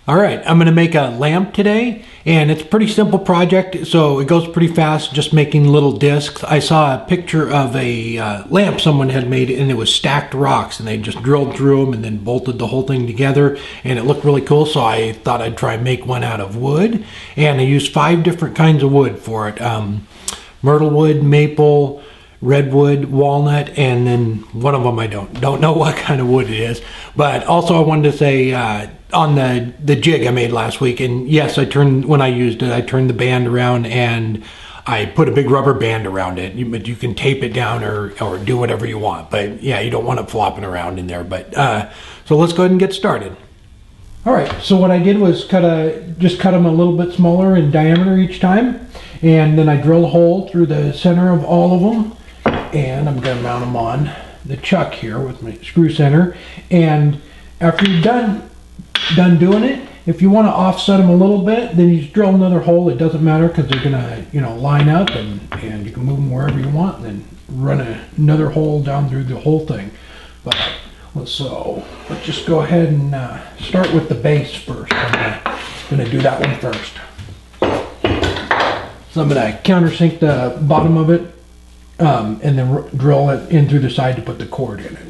All right, I'm gonna make a lamp today, and it's a pretty simple project, so it goes pretty fast, just making little discs. I saw a picture of a lamp someone had made, and it was stacked rocks, and they just drilled through them and then bolted the whole thing together, and it looked really cool, so I thought I'd try and make one out of wood. And I used 5 different kinds of wood for it. Myrtle wood, maple, redwood, walnut, and then one of them I don't know what kind of wood it is. But also I wanted to say, on the jig I made last week, and yes, when I used it, I turned the band around and I put a big rubber band around it. But you can tape it down or do whatever you want. But yeah, you don't want it flopping around in there. But so let's go ahead and get started. All right, so what I did was just cut them a little bit smaller in diameter each time, and then I drilled a hole through the center of all of them, and I'm gonna mount them on the chuck here with my screw center. And after you're done doing it, if you want to offset them a little bit, then you just drill another hole. It doesn't matter because they're gonna line up, and you can move them wherever you want, and then run another hole down through the whole thing. But let's just go ahead and start with the base first. I'm gonna do that one first. So I'm gonna countersink the bottom of it, and then drill it in through the side to put the cord in it.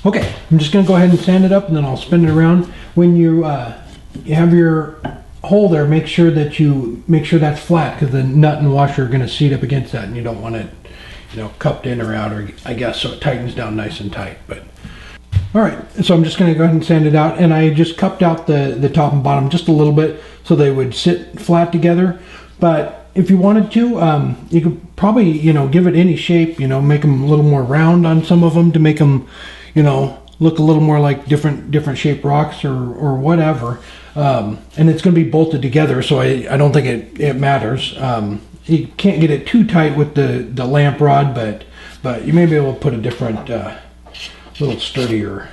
Okay, I'm just going to go ahead and sand it up, and then I'll spin it around. When you have your hole there, make sure that's flat, because the nut and washer are going to seat up against that, and you don't want it, cupped in or out, or I guess, so it tightens down nice and tight. But All right, so I'm just going to go ahead and sand it out, and I just cupped out the top and bottom just a little bit so they would sit flat together. But if you wanted to, you could probably, give it any shape, make them a little more round on some of them to make them, look a little more like different shaped rocks or whatever. And it's going to be bolted together, so I don't think it matters. You can't get it too tight with the lamp rod, but you may be able to put a different little sturdier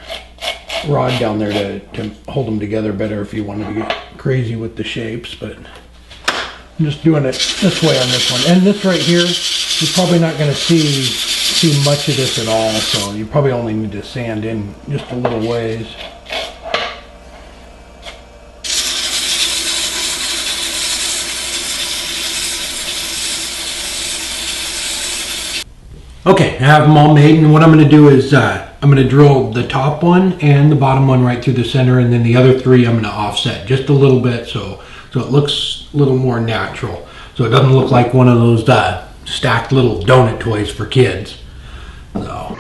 rod down there to hold them together better if you wanted to get crazy with the shapes. But I'm just doing it this way on this one. And this right here, you're probably not going to see much of this at all, so you probably only need to sand in just a little ways. Okay, I have them all made, and what I'm going to do is I'm going to drill the top one and the bottom one right through the center, and then the other three I'm going to offset just a little bit so it looks a little more natural, so it doesn't look like one of those stacked little donut toys for kids. So.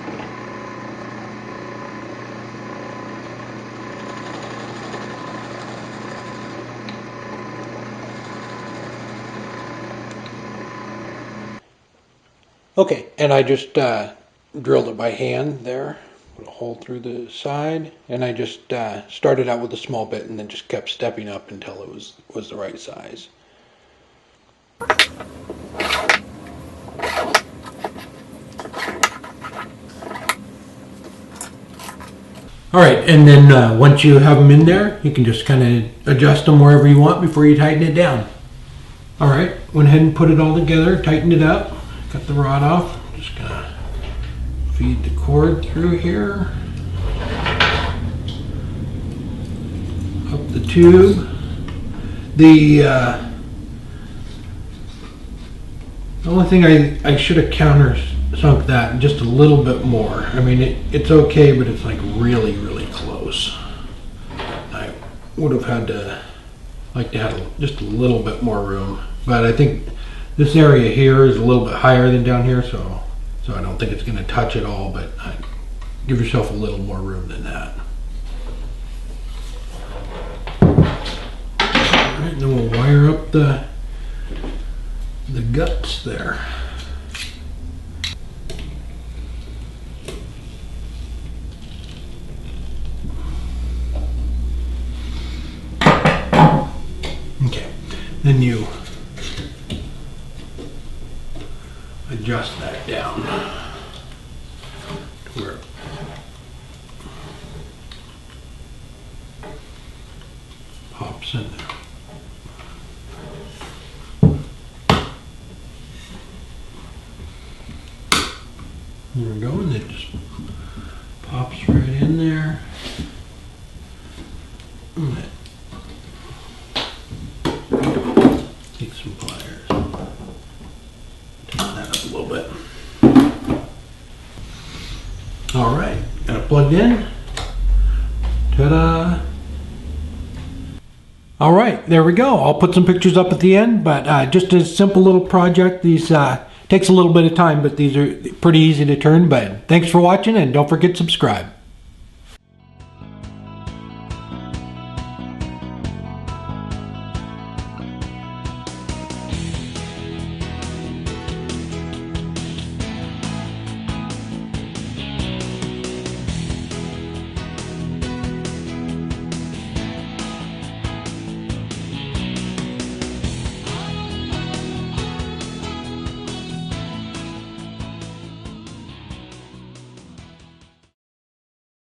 Okay, and I just drilled it by hand there, put a hole through the side, and I just started out with a small bit and then just kept stepping up until it was the right size. All right, and then once you have them in there, you can just kind of adjust them wherever you want before you tighten it down. All right, went ahead and put it all together, tightened it up. Cut the rod off. Just gonna feed the cord through here, up the tube. The only thing I should have countersunk that just a little bit more. I mean, it's okay, but it's like really, really close. I would have had to have just a little bit more room, but I think this area here is a little bit higher than down here, so I don't think it's going to touch at all, but give yourself a little more room than that. All right, then we'll wire up the guts there. Okay, then you adjust that down to where pops in there. There we go, and it just pops right in there. Take some pliers. Tighten that up a little bit. All right, got it plugged in. Ta-da! All right, there we go. I'll put some pictures up at the end, but just a simple little project. These takes a little bit of time, but these are pretty easy to turn. But thanks for watching, and don't forget to subscribe.